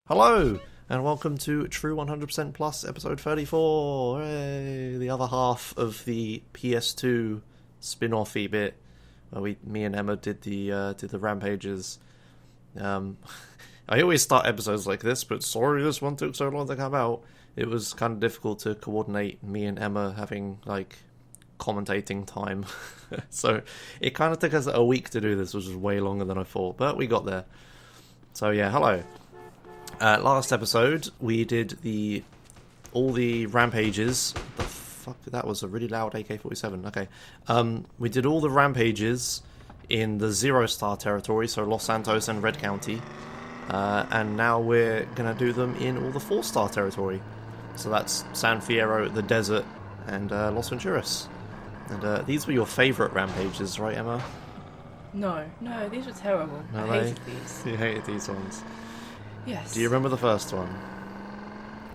Hello, and welcome to True 100% Plus, episode 34. Hooray! The other half of the PS2 spin-off-y bit, where me and Emma did the Rampages. I always start episodes like this, but sorry this one took so long to come out. It was kind of difficult to coordinate me and Emma having, commentating time. So it kind of took us a week to do this, which was way longer than I thought, but we got there. So yeah, hello. Last episode, we did all the Rampages. The fuck, that was a really loud AK-47. Okay. We did all the Rampages in the 0-star territory, so Los Santos and Red County. And now we're going to do them in all the 4-star territory. So that's San Fierro, the desert, and Los Venturas. And these were your favourite Rampages, right, Emma? No, these were terrible. No, I hated these. You hated these ones. Yes. Do you remember the first one?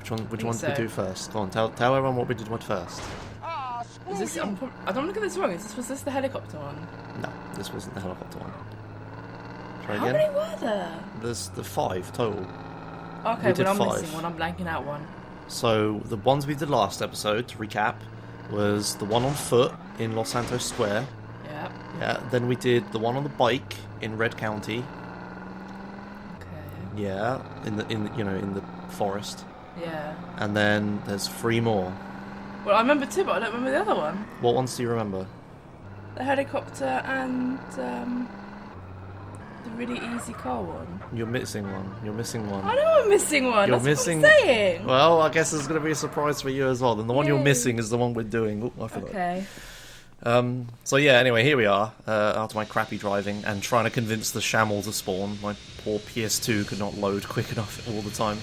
Which one did we do first? Go on, tell everyone what we did first. Is this? I don't want to get this wrong. Was this the helicopter one? No, this wasn't the helicopter one. Try How again. many were there? There's the 5 total. Okay, did but I'm 5. missing one. I'm blanking out one. So the ones we did last episode, to recap, was the one on foot in Los Santos Square. Yeah. Yeah. Then we did the one on the bike in Red County. Okay. Yeah, in the forest. Yeah. And then there's 3 more. Well, I remember 2, but I don't remember the other one. What ones do you remember? The helicopter and the really easy car one. You're missing one. I know I'm missing one. You're That's missing. what I'm saying. Well, I guess there's going to be a surprise for you as well. Then the one you're missing is the one we're doing. Oh, I forgot. Okay. So yeah, anyway, here we are, after my crappy driving and trying to convince the Shamel to spawn. My poor PS2 could not load quick enough all the time.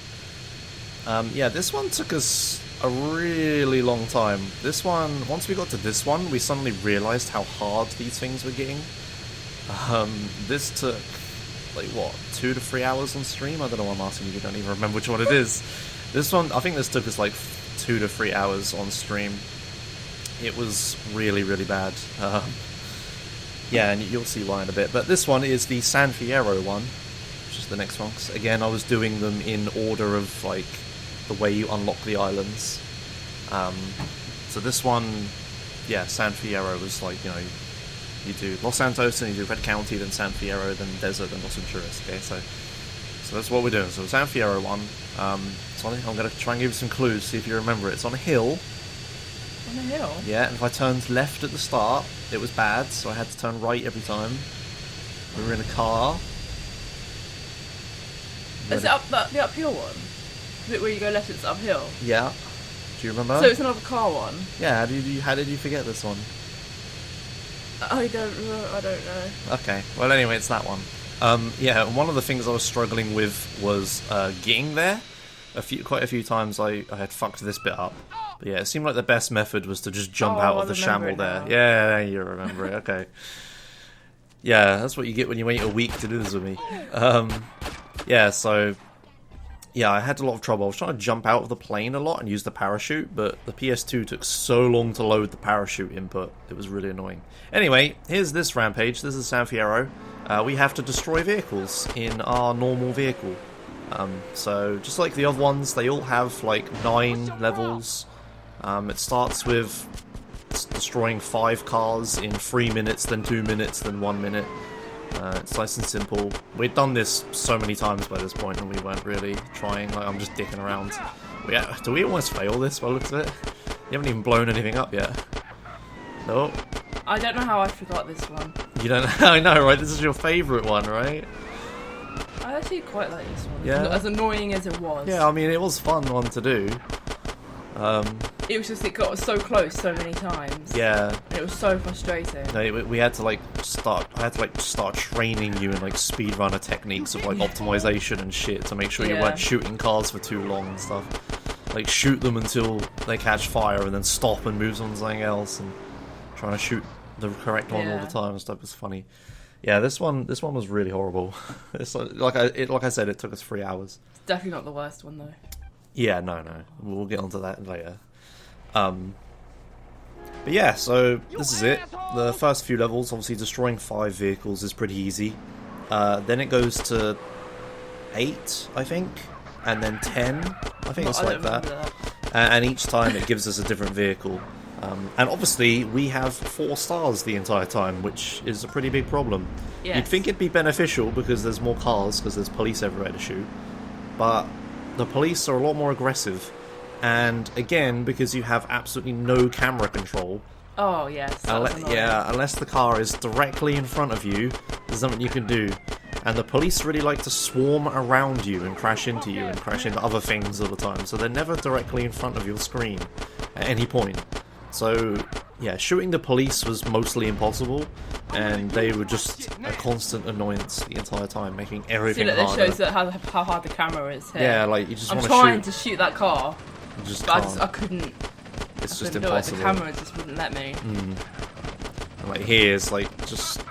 Yeah, this one took us a really long time. This one, once we got to this one, we suddenly realised how hard these things were getting. This took, 2 to 3 hours on stream? I don't know why I'm asking you, don't even remember which one it is. This one, I think this took us 2 to 3 hours on stream. It was really, really bad. Yeah, and you'll see why in a bit. But this one is the San Fierro one, which is the next one. 'Cause again, I was doing them in order of, the way you unlock the islands. So this one, yeah, San Fierro was you do Los Santos, and you do Red County, then San Fierro, then Desert, then Los Venturas, okay? So that's what we're doing. So San Fierro one, I'm going to try and give you some clues, see if you remember it. It's on a hill. On the hill? Yeah, and if I turned left at the start, it was bad, so I had to turn right every time. We were in a car. Is it the uphill one? Is it where you go left, it's uphill? Yeah. Do you remember? So it's another car one? Yeah, how did you forget this one? I don't know. Okay, well anyway, it's that one. Yeah, one of the things I was struggling with was getting there. Quite a few times I had fucked this bit up. But yeah, it seemed like the best method was to just jump out of the Shamel there. Yeah, you remember it, okay. Yeah, that's what you get when you wait a week to do this with me. Yeah, so... Yeah, I had a lot of trouble. I was trying to jump out of the plane a lot and use the parachute, but the PS2 took so long to load the parachute input. It was really annoying. Anyway, here's this Rampage. This is San Fierro. We have to destroy vehicles in our normal vehicle. So, just like the other ones, they all have, 9 levels. It starts with destroying 5 cars in 3 minutes, then 2 minutes, then 1 minute. It's nice and simple. We'd done this so many times by this point, and we weren't really trying. I'm just dicking around. Do we almost fail this by the looks of it? You haven't even blown anything up yet. No. I don't know how I forgot this one. You don't. I know, right? This is your favourite one, right? I actually quite like this one. Yeah. As annoying as it was. Yeah, I mean, it was a fun one to do. It was just, it got so close so many times. Yeah. And it was so frustrating. No, we had to I had to start training you in speedrunner techniques of optimization and shit to make sure you weren't shooting cars for too long and stuff. Shoot them until they catch fire and then stop and move on to something else, and trying to shoot the correct one all the time and stuff was funny. Yeah, this one was really horrible. It's like I said, it took us 3 hours. It's definitely not the worst one though. Yeah, no. We'll get onto that later. But yeah, so this is it. The first few levels, obviously destroying 5 vehicles is pretty easy. Then it goes to 8, I think. and then 10. I think it's I like don't that. remember And each time it gives us a different vehicle. And obviously, we have 4 stars the entire time, which is a pretty big problem. Yes. You'd think it'd be beneficial because there's more cars, because there's police everywhere to shoot. But the police are a lot more aggressive. And again, because you have absolutely no camera control. Oh, yes. Unless the car is directly in front of you, there's nothing you can do. And the police really like to swarm around you and crash into you and crash into other things all the time. So they're never directly in front of your screen at any point. So, yeah, shooting the police was mostly impossible, and they were just a constant annoyance the entire time, making everything harder. harder. That shows that how hard the camera is here. Yeah, like, you just want to shoot. I'm trying to shoot that car, you just but can't. I couldn't. It's just couldn't do it. impossible. The camera just wouldn't let me. And, like, here is, like, just...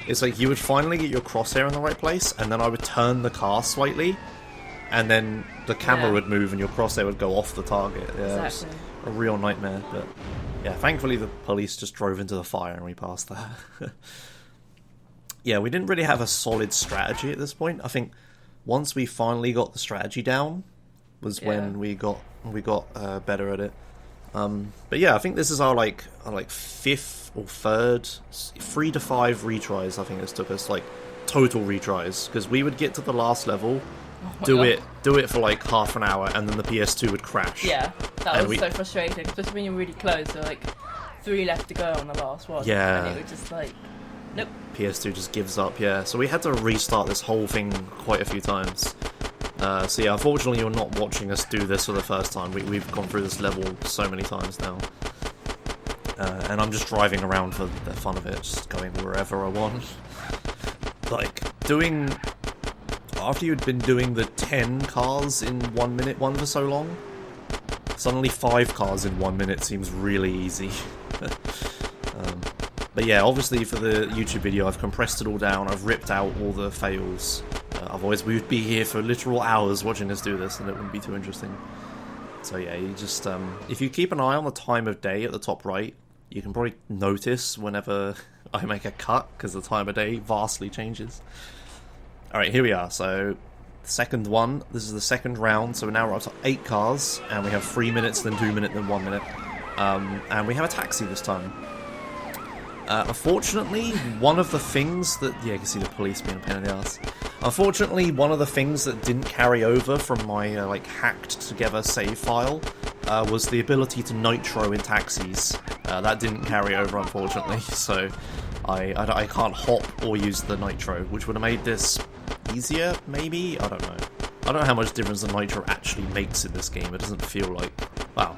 It's like you would finally get your crosshair in the right place, and then I would turn the car slightly, and then the camera would move and your crosshair would go off the target. Yeah, Exactly. a real nightmare, but yeah, thankfully the police just drove into the fire and we passed that. Yeah, we didn't really have a solid strategy at this point. I think once we finally got the strategy down was when we got better at it. But yeah, I think this is our like 5th or 3rd, 3 to 5 retries. I think this took us, like, total retries, because we would get to the last level, do it for like half an hour, and then the PS2 would crash. Yeah, that was so frustrating, especially when you're really close. So like 3 left to go on the last one. Yeah. And it would just like, nope. PS2 just gives up. Yeah, so we had to restart this whole thing quite a few times. So yeah, unfortunately you're not watching us do this for the first time. We've gone through this level so many times now. And I'm just driving around for the fun of it, just going wherever I want. Like, after you'd been doing the 10 cars in 1 minute one for so long, suddenly 5 cars in 1 minute seems really easy. But yeah, obviously for the YouTube video I've compressed it all down, I've ripped out all the fails. Otherwise we would be here for literal hours watching us do this and it wouldn't be too interesting. So yeah, you just, if you keep an eye on the time of day at the top right, you can probably notice whenever I make a cut, because the time of day vastly changes. Alright, here we are. So, second one. This is the second round, so now we're up to 8 cars, and we have 3 minutes, then 2 minutes, then 1 minute. And we have a taxi this time. Unfortunately, one of the things that... Yeah, you can see the police being a pain in the ass. Unfortunately, one of the things that didn't carry over from my, like, hacked-together save file was the ability to nitro in taxis. That didn't carry over, unfortunately, so I can't hop or use the nitro, which would have made this easier, maybe? I don't know. I don't know how much difference the nitro actually makes in this game. It doesn't feel like... Well,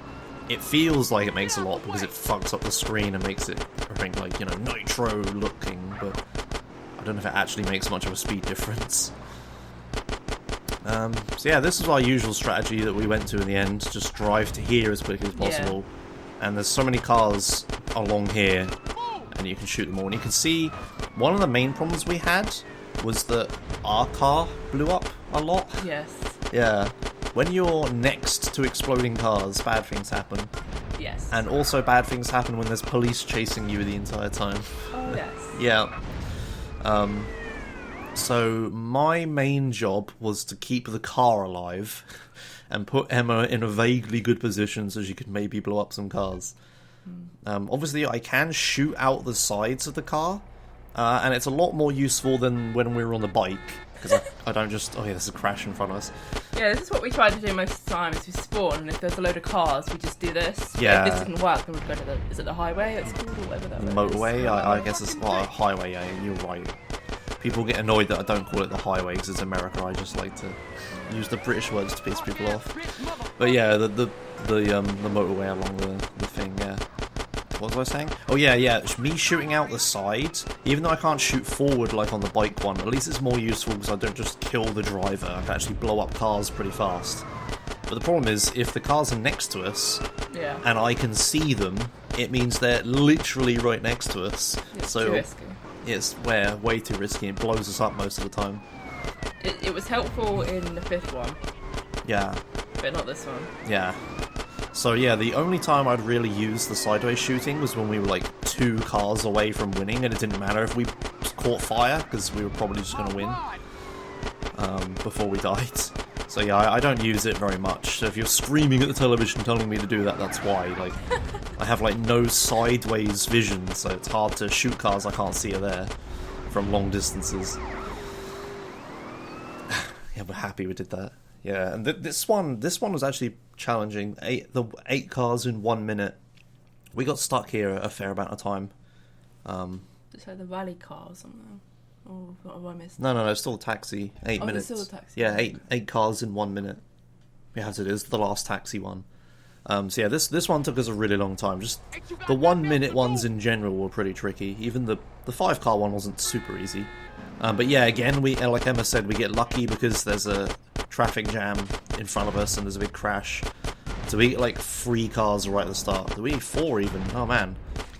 it feels like it makes a lot because it fucks up the screen and makes it, I think, like, you know, nitro looking, but I don't know if it actually makes much of a speed difference. So yeah, this is our usual strategy that we went to in the end, just drive to here as quickly as possible. Yeah. And there's so many cars along here, and you can shoot them all. And you can see, one of the main problems we had was that our car blew up a lot. Yes. Yeah. When you're next to exploding cars, bad things happen. Yes. And also bad things happen when there's police chasing you the entire time. Oh, yes. Yeah. So my main job was to keep the car alive and put Emma in a vaguely good position so she could maybe blow up some cars. Obviously, I can shoot out the sides of the car, and it's a lot more useful than when we were on the bike, because I don't just... Oh yeah, there's a crash in front of us. Yeah, this is what we try to do most of the time, is we spawn, and if there's a load of cars, we just do this. Yeah. If this didn't work, then we'd go to the... Is it the highway it's called, or whatever that Motorway? is? I guess it's... Well, a highway, yeah, you're right. People get annoyed that I don't call it the highway because it's America. I just like to use the British words to piss people off. But yeah, the motorway along the thing. Yeah. What was I saying? Oh yeah. Me shooting out the side, even though I can't shoot forward like on the bike one. At least it's more useful because I don't just kill the driver. I can actually blow up cars pretty fast. But the problem is, if the cars are next to us, and I can see them, it means they're literally right next to us. It's too risky. It's way too risky. It blows us up most of the time. It was helpful in the 5th one. Yeah. But not this one. Yeah. So yeah, the only time I'd really use the sideways shooting was when we were like 2 cars away from winning, and it didn't matter if we caught fire, because we were probably just going to win before we died. So yeah, I don't use it very much. So if you're screaming at the television telling me to do that, that's why. Like, I have like no sideways vision, so it's hard to shoot cars I can't see are there from long distances. Yeah, we're happy we did that. Yeah, and this one was actually challenging. Eight cars in 1 minute. We got stuck here a fair amount of time. It's like the rally car or something. Oh, what have I missed? No, it's still a taxi. 8 minutes. It's still a taxi. Yeah, eight cars in 1 minute. Yes, it is the last taxi one. So yeah, this one took us a really long time. Just the 1 minute ones in general were pretty tricky. Even the 5 car one wasn't super easy. But yeah, again, we, like Emma said, we get lucky because there's a traffic jam in front of us and there's a big crash. So we get like 3 cars right at the start. Do we get 4 even? Oh man.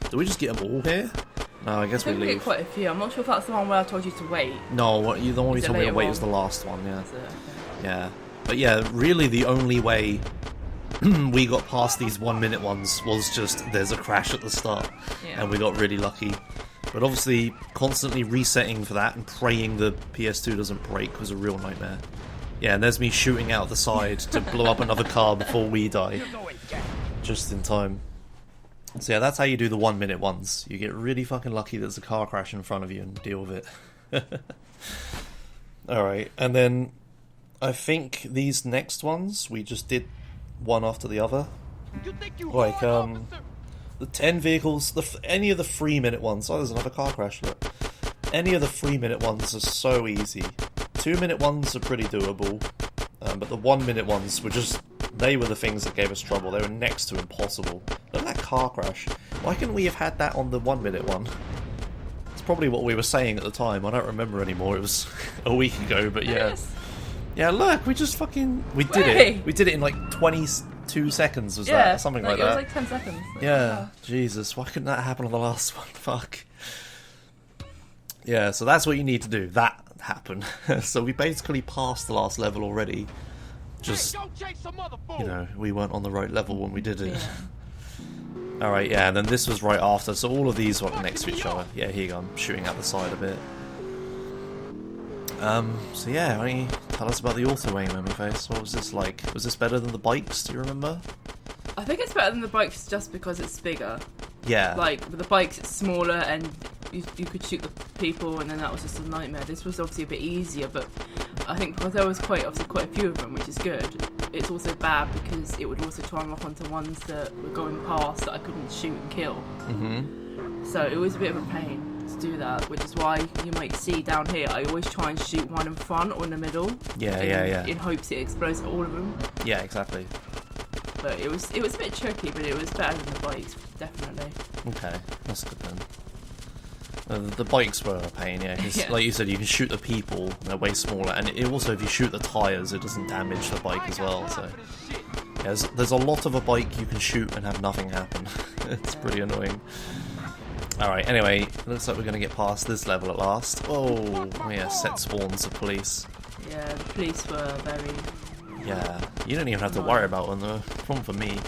Do we just get them all here? No, I guess we leave. We get quite a few. I'm not sure if that's the one where I told you to wait. No, the one you told me to wait was the last one, yeah. Yeah. But yeah, really the only way we got past these 1 minute ones was just there's a crash at the start. Yeah. And we got really lucky. But obviously, constantly resetting for that and praying the PS2 doesn't break was a real nightmare. Yeah, and there's me shooting out the side to blow up another car before we die. Just in time. So yeah, that's how you do the 1 minute ones. You get really fucking lucky there's a car crash in front of you and deal with it. Alright, and then I think these next ones, we just did one after the other. Like, the 10 vehicles, any of the 3 minute ones. Oh, there's another car crash, look. Any of the 3 minute ones are so easy. 2 minute ones are pretty doable. But the 1 minute ones were just... They were the things that gave us trouble. They were next to impossible. Look at that car crash. Why couldn't we have had that on the 1 minute one? It's probably what we were saying at the time. I don't remember anymore. It was a week ago, but yeah. Yeah, look, we just fucking... We did it. We did it in like 22 seconds, was that? Something like that. It was like 10 seconds. Yeah, Jesus. Why couldn't that happen on the last one? Fuck. Yeah, so that's what you need to do. That happened. So we basically passed the last level already. Just, you know, we weren't on the right level when we did it. Yeah. Alright, yeah, and then this was right after, so all of these were next to each other. Yeah, here you go, I'm shooting out the side a bit. So yeah, why don't you tell us about the auto aim, Face? What was this like? Was this better than the bikes, do you remember? I think it's better than the bikes just because it's bigger. Yeah. Like, with the bikes it's smaller and you could shoot the people and then that was just a nightmare. This was obviously a bit easier, but I think because there was quite a few of them, which is good, it's also bad because it would also try and lock onto ones that were going past that I couldn't shoot and kill. Mm-hmm. So it was a bit of a pain to do that, which is why you might see down here I always try and shoot one in front or in the middle. Yeah. In hopes it explodes all of them. Yeah, exactly. But it was a bit tricky, but it was better than the bikes, definitely. Okay, that's good then. The bikes were a pain, yeah, because like you said, you can shoot the people, they're way smaller, and it also, if you shoot the tyres, it doesn't damage the bike as well, so... Yeah, there's a lot of a bike you can shoot and have nothing happen. It's pretty annoying. Alright, anyway, looks like we're going to get past this level at last. Oh, yeah, set spawns of police. Yeah, the police were very... Yeah, you don't even have to worry about them, the problem for me.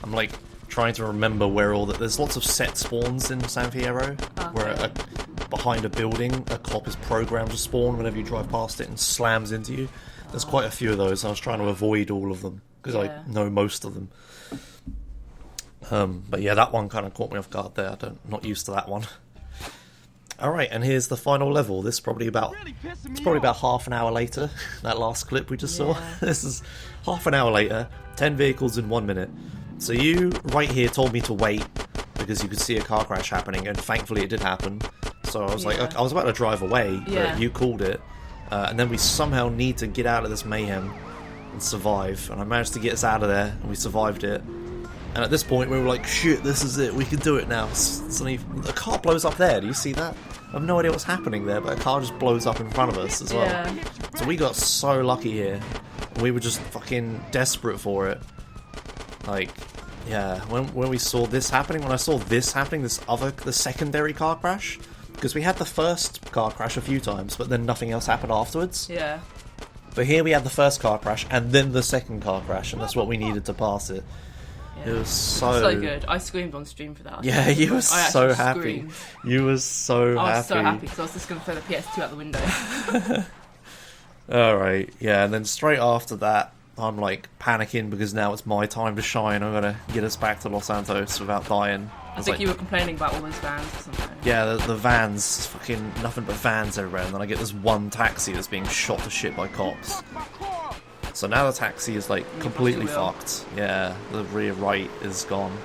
I'm like... trying to remember where all there's lots of set spawns in San Fierro, where behind a building a cop is programmed to spawn whenever you drive past it and slams into you. There's quite a few of those. I was trying to avoid all of them because I know most of them. But yeah, that one kind of caught me off guard there. I'm not used to that one. Alright, and here's the final level. This is probably about half an hour later. That last clip we just saw. This is half an hour later. 10 vehicles in 1 minute. So you, right here, told me to wait because you could see a car crash happening, and thankfully it did happen. So I was like, okay, I was about to drive away, but you called it. And then we somehow need to get out of this mayhem and survive. And I managed to get us out of there, and we survived it. And at this point, we were like, shit, this is it, we can do it now. Suddenly, a car blows up there, do you see that? I have no idea what's happening there, but a car just blows up in front of us as well. Yeah. So we got so lucky here. We were just fucking desperate for it. Like, yeah, when we saw this happening, the secondary car crash, because we had the first car crash a few times, but then nothing else happened afterwards. Yeah. But here we had the first car crash, and then the second car crash, and that's what we needed to pass it. Yeah. It was so good. I screamed on stream for that. Yeah, you were so happy. You were so happy. I was so happy, because I was just going to throw the PS2 out the window. Alright, yeah, and then straight after that, I'm like panicking because now it's my time to shine. I'm gonna get us back to Los Santos without dying. I think you were complaining about all those vans or something. Yeah, the vans, fucking nothing but vans everywhere, and then I get this one taxi that's being shot to shit by cops. So now the taxi is like completely fucked. Yeah, the rear right is gone.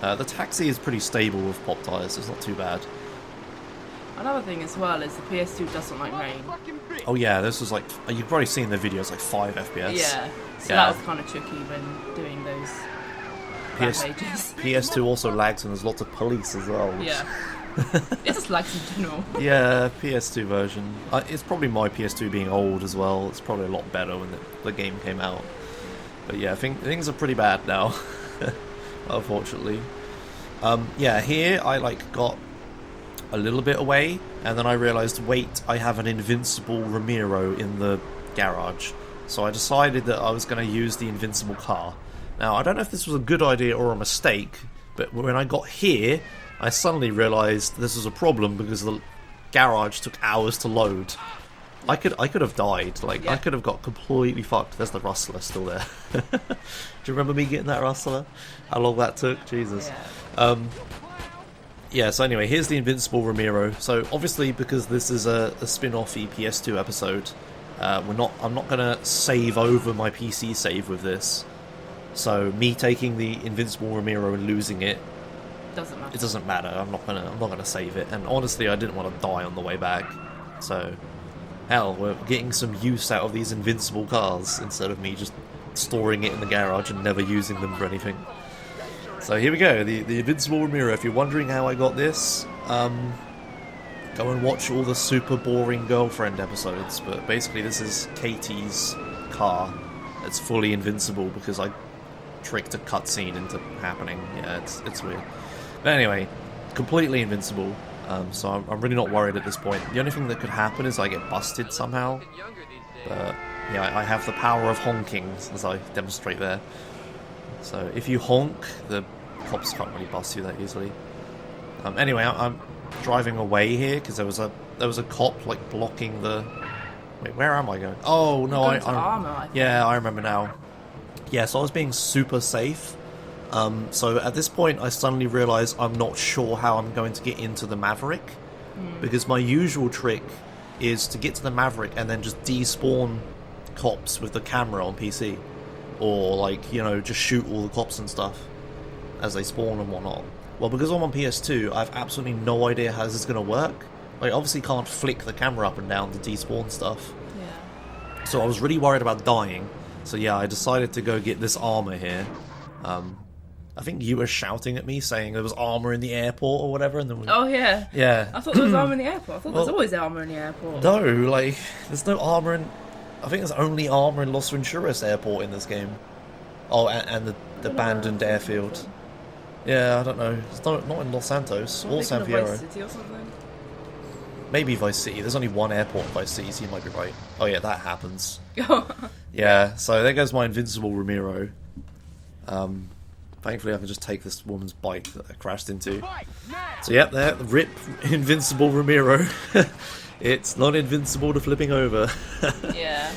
The taxi is pretty stable with pop tyres, it's not too bad. Another thing as well is the PS2 doesn't like rain. Oh yeah, this was like, you've probably seen the video, it's like 5 FPS. Yeah, so that was kind of tricky when doing those Rampages. PS2 also lags and there's lots of police as well. Yeah. It just lags in general. Yeah, PS2 version. It's probably my PS2 being old as well. It's probably a lot better when the game came out. But yeah, I think things are pretty bad now, unfortunately. Yeah, here I like got a little bit away, and then I realised, wait, I have an invincible Ramiro in the garage. So I decided that I was going to use the invincible car. Now, I don't know if this was a good idea or a mistake, but when I got here, I suddenly realised this was a problem because the garage took hours to load. I could have died. Like, I could have got completely fucked. There's the rustler still there. Do you remember me getting that rustler? How long that took? Jesus. Yeah. Yeah, so anyway, here's the Invincible Ramiro. So obviously, because this is a spin-offy PS2 episode, I'm not gonna save over my PC save with this. So me taking the Invincible Ramiro and losing it Doesn't matter. It doesn't matter. I'm not gonna save it. And honestly, I didn't want to die on the way back. So hell, we're getting some use out of these invincible cars instead of me just storing it in the garage and never using them for anything. So here we go, the Invincible Ramiro. If you're wondering how I got this, go and watch all the super boring girlfriend episodes. But basically this is Katie's car. It's fully invincible because I tricked a cutscene into happening. Yeah, it's weird. But anyway, completely invincible. So I'm really not worried at this point. The only thing that could happen is I get busted somehow. But yeah, I have the power of honking, as I demonstrate there. So if you honk, the cops can't really bust you that easily. Anyway, I'm driving away here because there was a cop like blocking the. Wait, where am I going? Oh no, I remember now. Yeah, so I was being super safe. So at this point, I suddenly realised I'm not sure how I'm going to get into the Maverick, because my usual trick is to get to the Maverick and then just despawn cops with the camera on PC. Or, like, you know, just shoot all the cops and stuff as they spawn and whatnot. Well, because I'm on PS2, I have absolutely no idea how this is going to work. Like, obviously can't flick the camera up and down to despawn stuff. Yeah. So I was really worried about dying. So yeah, I decided to go get this armor here. I think you were shouting at me saying there was armor in the airport or whatever. And then Oh, yeah. Yeah. I thought there was armor in the airport. I thought there's always armor in the airport. No, like, there's no armor in... I think there's only armor in Los Venturas Airport in this game. Oh, and the abandoned airfield. Yeah, I don't know. It's not in Los Santos or San Fierro. Vice City or something? Maybe Vice City. There's only one airport in Vice City, so you might be right. Oh yeah, that happens. Yeah, so there goes my Invincible Ramiro. Thankfully I can just take this woman's bike that I crashed into. So yep, there, rip Invincible Ramiro. It's not invincible to flipping over. Yeah.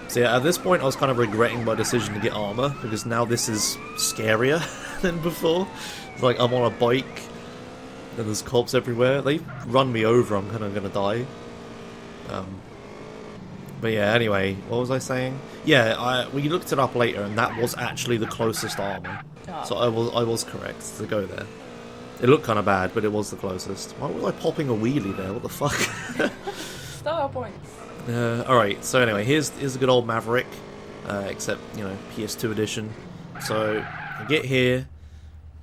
So yeah, at this point I was kind of regretting my decision to get armor, because now this is scarier than before. It's like I'm on a bike, and there's cops everywhere. They run me over, I'm kind of going to die. But yeah, anyway, what was I saying? Yeah, we looked it up later, and that was actually the closest armor. Oh. So I was correct to go there. It looked kind of bad, but it was the closest. Why was I popping a wheelie there? What the fuck? Star points. Alright, so anyway, here's a good old Maverick, except, you know, PS2 edition. So, I get here,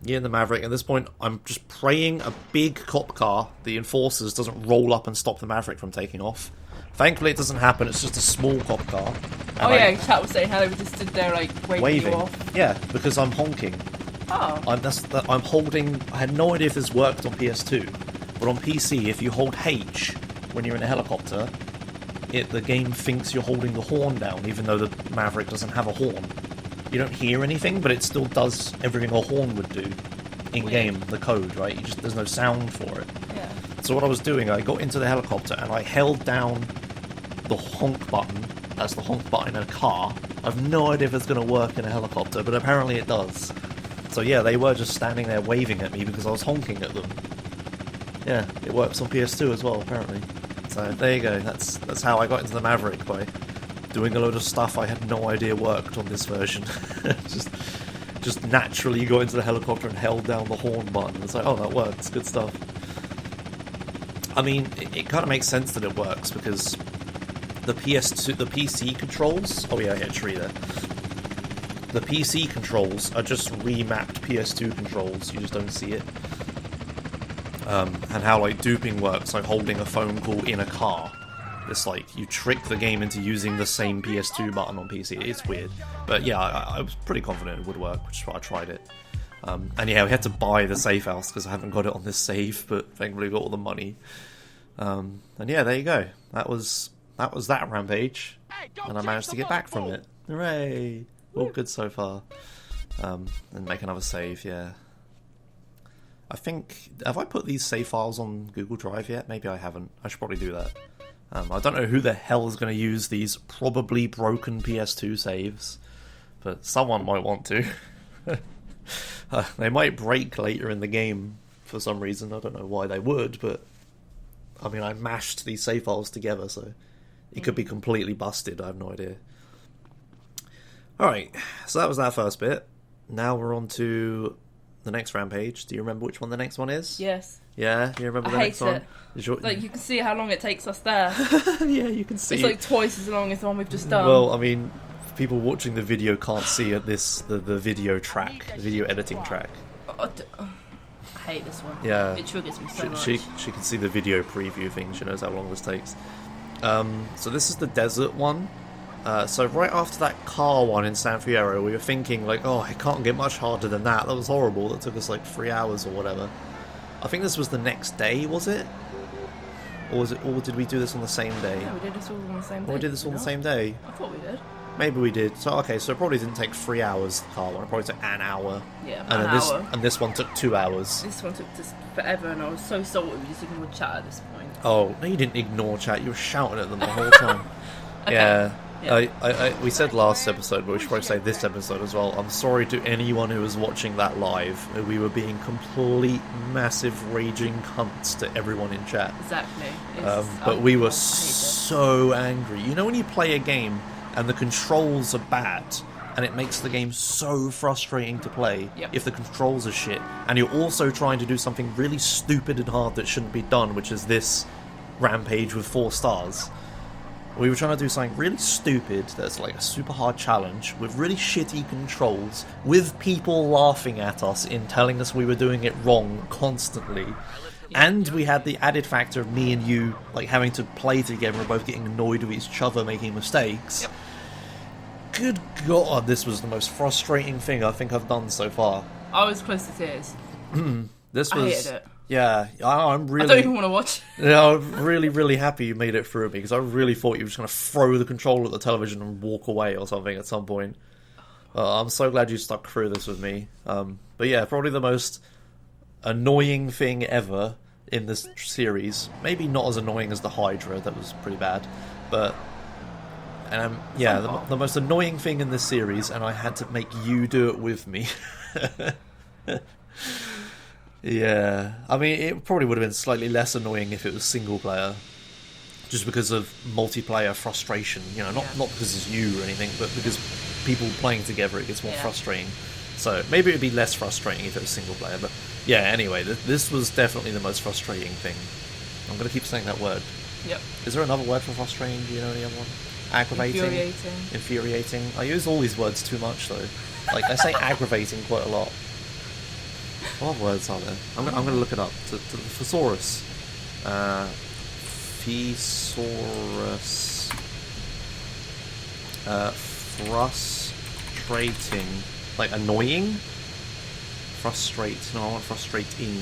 get in the Maverick. At this point, I'm just praying a big cop car, the Enforcers, doesn't roll up and stop the Maverick from taking off. Thankfully, it doesn't happen, it's just a small cop car. Oh yeah, chat was saying how they were just stood there, like, waving you off. Yeah, because I'm honking. Oh. I'm holding... I had no idea if this worked on PS2, but on PC, if you hold H when you're in a helicopter, the game thinks you're holding the horn down, even though the Maverick doesn't have a horn. You don't hear anything, but it still does everything a horn would do in-game, the code, right? There's no sound for it. Yeah. So what I was doing, I got into the helicopter and I held down the honk button as the honk button in a car. I've no idea if it's going to work in a helicopter, but apparently it does. So yeah, they were just standing there waving at me because I was honking at them. Yeah, it works on PS2 as well, apparently. So there you go, that's how I got into the Maverick, by doing a load of stuff I had no idea worked on this version. just naturally got into the helicopter and held down the horn button. It's like, oh, that works, good stuff. I mean, it kind of makes sense that it works, because the PC controls... Oh yeah, I hit a tree there. The PC controls are just remapped PS2 controls, you just don't see it. And how, like, duping works, like holding a phone call in a car. It's like, you trick the game into using the same PS2 button on PC. It's weird. But yeah, I was pretty confident it would work, which is why I tried it. And yeah, we had to buy the safe house, because I haven't got it on this save, but thankfully got all the money. And yeah, there you go. That was that Rampage. And I managed to get back from it. Hooray! All good so far. And make another save, yeah. I think... Have I put these save files on Google Drive yet? Maybe I haven't. I should probably do that. I don't know who the hell is going to use these probably broken PS2 saves, but someone might want to. They might break later in the game for some reason. I don't know why they would, but... I mean, I mashed these save files together, so... It could be completely busted, I have no idea. Alright, so that was that first bit. Now we're on to the next Rampage. Do you remember which one the next one is? Yes. Yeah? You remember the next one? Like, you can see how long it takes us there. Yeah, you can see. It's like twice as long as the one we've just done. Well, I mean, people watching the video can't see the video track, the video editing track. I hate this one. Yeah. It triggers me so much. She can see the video preview thing. She knows how long this takes. So this is the desert one. So right after that car one in San Fierro, we were thinking, like, oh, it can't get much harder than that. That was horrible. That took us like 3 hours or whatever. I think this was the next day, was it? Or did we do this on the same day? Yeah, we did this all on the same day. Oh, we did this all on the same day? I thought we did. Maybe we did. So, okay, so it probably didn't take 3 hours, the car one. It probably took an hour. Yeah, and an hour. And this one took 2 hours. This one took just forever, and I was so salty we just ignored chat at this point. Oh, no, you didn't ignore chat. You were shouting at them the whole time. Okay. Yeah. Yeah. We said last episode, but we should probably say this episode as well. I'm sorry to anyone who was watching that live. We were being complete, massive, raging cunts to everyone in chat. Exactly. But we were so angry. You know when you play a game and the controls are bad, and it makes the game so frustrating to play if the controls are shit, and you're also trying to do something really stupid and hard that shouldn't be done, which is this Rampage with 4 stars. We were trying to do something really stupid that's like a super hard challenge with really shitty controls, with people laughing at us in telling us we were doing it wrong constantly. And we had the added factor of me and you like having to play together and both getting annoyed with each other making mistakes. Yep. Good God, this was the most frustrating thing I think I've done so far. I was close to tears. I hated it. Yeah, I'm really... I don't even want to watch it. Yeah, I'm really, really happy you made it through me, because I really thought you were just going to throw the controller at the television and walk away or something at some point. I'm so glad you stuck through this with me. But yeah, probably the most annoying thing ever in this series. Maybe not as annoying as the Hydra, that was pretty bad. But... the most annoying thing in this series, and I had to make you do it with me. Yeah, I mean, it probably would have been slightly less annoying if it was single player, just because of multiplayer frustration. You know, not because it's you or anything, but because people playing together, it gets more frustrating. So maybe it would be less frustrating if it was single player. But yeah, anyway, this was definitely the most frustrating thing. I'm going to keep saying that word. Yep. Is there another word for frustrating? Do you know any other one? Aggravating? Infuriating. I use all these words too much, though. Like, I say aggravating quite a lot. What words are there? I'm going to look it up. To the thesaurus. Thesaurus. Frustrating. Like, annoying? Frustrate. No, I want frustrating.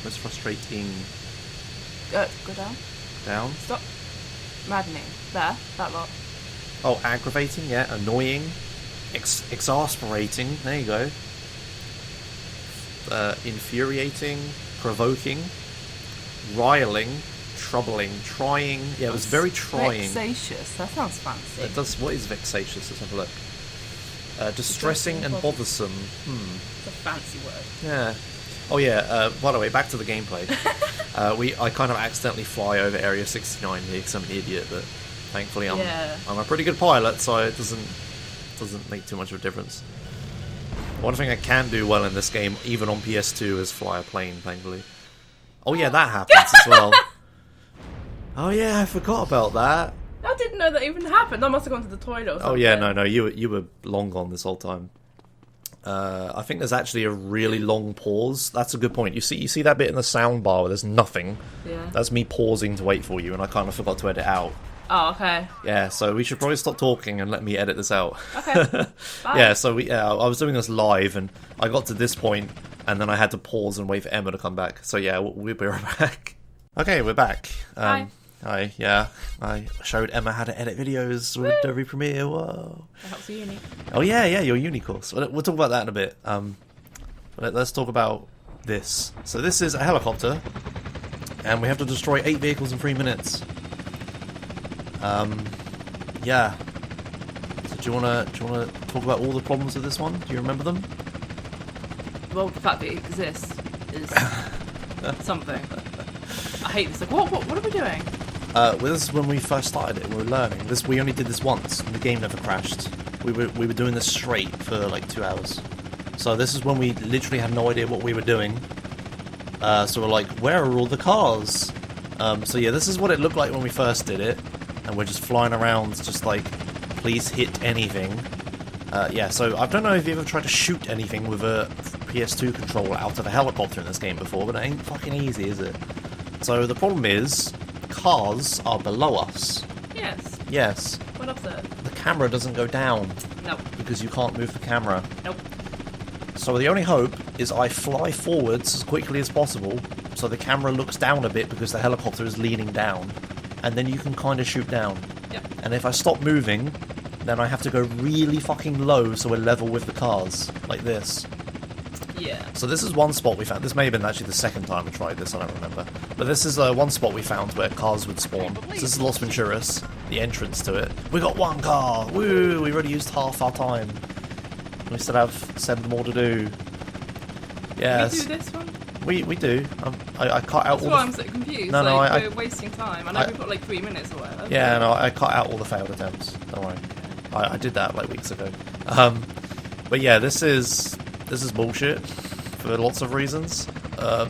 Where's frustrating? Go down. Down? Stop. Maddening. There. That lot. Oh, aggravating, yeah. Annoying. Exasperating. There you go. Infuriating. Provoking. Riling. troubling, trying. Yeah, it was very trying. Vexatious. That sounds fancy. It does. What is vexatious? Let's have a look. Distressing and bothersome. It's a fancy word. Yeah. Oh yeah. By the way, back to the gameplay. I kind of accidentally fly over Area 69 here because I'm an idiot, but thankfully I'm a pretty good pilot, so it doesn't make too much of a difference. One thing I can do well in this game, even on PS2, is fly a plane, thankfully. Oh yeah, that happens as well. Oh yeah, I forgot about that. I didn't know that even happened. I must have gone to the toilet or something. Oh yeah, no, you were long gone this whole time. I think there's actually a really long pause. That's a good point. You see that bit in the sound bar where there's nothing? Yeah. That's me pausing to wait for you, and I kind of forgot to edit out. Oh, okay. Yeah, so we should probably stop talking and let me edit this out. Okay. Bye. Yeah, so I was doing this live, and I got to this point, and then I had to pause and wait for Emma to come back. So yeah, we'll be right back. Okay, we're back. Hi. Hi, yeah. I showed Emma how to edit videos with Adobe Premiere. Whoa. That helps the uni. Oh yeah, your uni course. We'll talk about that in a bit. But let's talk about this. So this is a helicopter, and we have to destroy 8 vehicles in 3 minutes. Yeah. So do you wanna talk about all the problems with this one? Do you remember them? Well, the fact that it exists is something. I hate this. Like, what are we doing? Well, this is when we first started it. We were learning. We only did this once, and the game never crashed. We were doing this straight for like 2 hours. So this is when we literally had no idea what we were doing. So we're like, where are all the cars? So yeah, this is what it looked like when we first did it, and we're just flying around, just like, please hit anything. Yeah, so I don't know if you ever tried to shoot anything with a PS2 controller out of a helicopter in this game before, but it ain't fucking easy, is it? So the problem is, cars are below us. Yes. Yes. What up there? The camera doesn't go down. Nope. Because you can't move the camera. Nope. So the only hope is I fly forwards as quickly as possible, so the camera looks down a bit because the helicopter is leaning down, and then you can kind of shoot down. Yep. And if I stop moving, then I have to go really fucking low so we're level with the cars, like this. Yeah. So this is one spot we found. This may have been actually the second time we tried this, I don't remember. But this is one spot we found where cars would spawn. So this is Los Venturas, the entrance to it. We got 1 car! Woo! We already used half our time. We still have 7 more to do. Yes. We do this one? We do. I cut out That's all why I'm so confused. No, we're wasting time. I know we've got like 3 minutes or whatever. Yeah, no, I cut out all the failed attempts. Don't worry. I did that like weeks ago. But yeah, this is bullshit for lots of reasons.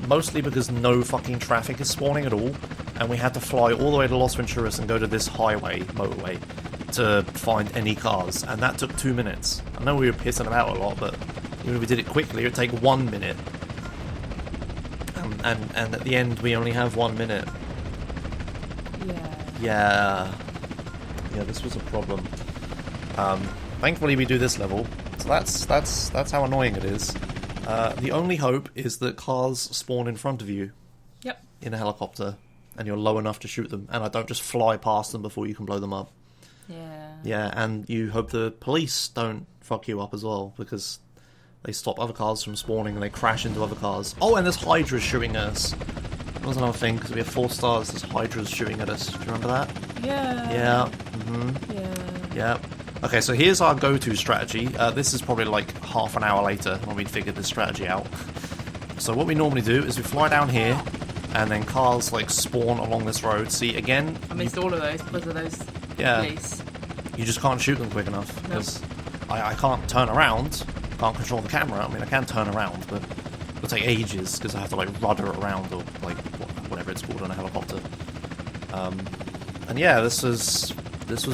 Mostly because no fucking traffic is spawning at all, and we had to fly all the way to Los Venturas and go to this motorway, to find any cars, and that took 2 minutes. I know we were pissing about a lot, but even if we did it quickly, it would take 1 minute. And at the end, we only have 1 minute. Yeah. Yeah, this was a problem. Thankfully, we do this level, so that's how annoying it is. The only hope is that cars spawn in front of you. Yep. In a helicopter, and you're low enough to shoot them, and I don't just fly past them before you can blow them up. Yeah. Yeah, and you hope the police don't fuck you up as well, because they stop other cars from spawning and they crash into other cars. Oh, and there's Hydras shooting at us. That was another thing, because we have 4 stars, there's Hydras shooting at us. Do you remember that? Yeah. Yeah. Mm-hmm. Yeah. Yeah. Okay, so here's our go-to strategy. This is probably like half an hour later when we figured this strategy out. So what we normally do is we fly down here, and then cars like spawn along this road. See, again... I missed all of those because of those police. You just can't shoot them quick enough, because I can't turn around, can't control the camera. I mean, I can turn around, but it'll take ages, because I have to like rudder around, or like whatever it's called on a helicopter. And yeah, this was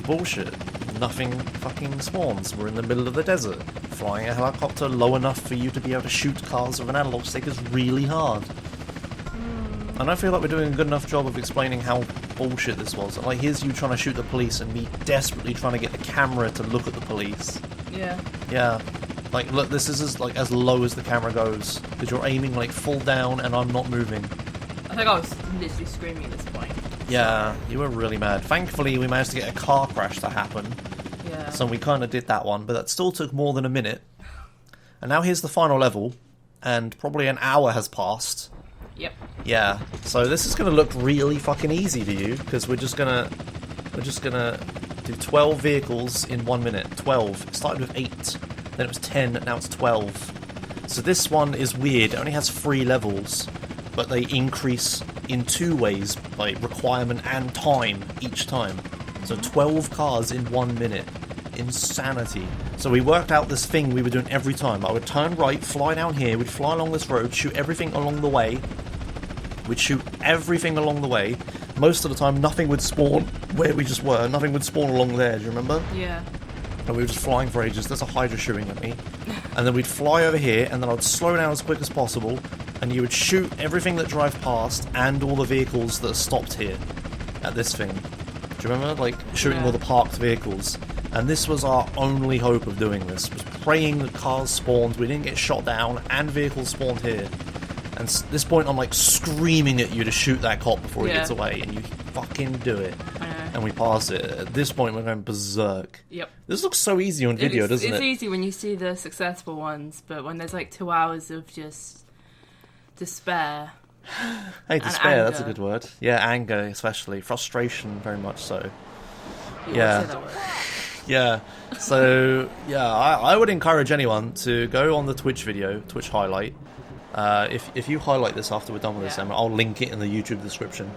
bullshit. Nothing fucking spawns. We're in the middle of the desert. Flying a helicopter low enough for you to be able to shoot cars with an analog stick is really hard. And I feel like we're doing a good enough job of explaining how bullshit this was. Like, here's you trying to shoot the police and me desperately trying to get the camera to look at the police. Yeah. Yeah. Like, look, this is as low as the camera goes. Because you're aiming, like, full down and I'm not moving. I think I was literally screaming at this point. Yeah, you were really mad. Thankfully, we managed to get a car crash to happen. Yeah. So we kind of did that one, but that still took more than a minute. And now here's the final level, and probably an hour has passed. Yep. Yeah. So this is going to look really fucking easy to you because we're just gonna do 12 vehicles in 1 minute. 12. It started with 8, then it was 10, now it's 12. So this one is weird. It only has 3 levels, but they increase in 2 ways, like requirement and time each time. So 12 cars in 1 minute. Insanity. So we worked out this thing we were doing every time. I would turn right, fly down here, we'd fly along this road, shoot everything along the way. We'd shoot everything along the way. Most of the time, nothing would spawn where we just were. Nothing would spawn along there, do you remember? Yeah. And we were just flying for ages. There's a Hydra shooting at me. And then we'd fly over here, and then I'd slow down as quick as possible, and you would shoot everything that drive past, and all the vehicles that are stopped here at this thing. Do you remember? Like, shooting all the parked vehicles. And this was our only hope of doing this, was praying that cars spawned, we didn't get shot down, and vehicles spawned here. And at this point I'm like screaming at you to shoot that cop before he gets away, and you fucking do it. And we pass it. At this point we're going berserk. Yep. This looks so easy on video, doesn't it? It's easy when you see the successful ones, but when there's like 2 hours of just despair. Hey, despair, that's a good word. Yeah, anger especially. Frustration, very much so. Yeah. Yeah, so, yeah, I would encourage anyone to go on the Twitch video, Twitch highlight. If you highlight this after we're done with this, Emma, I'll link it in the YouTube description.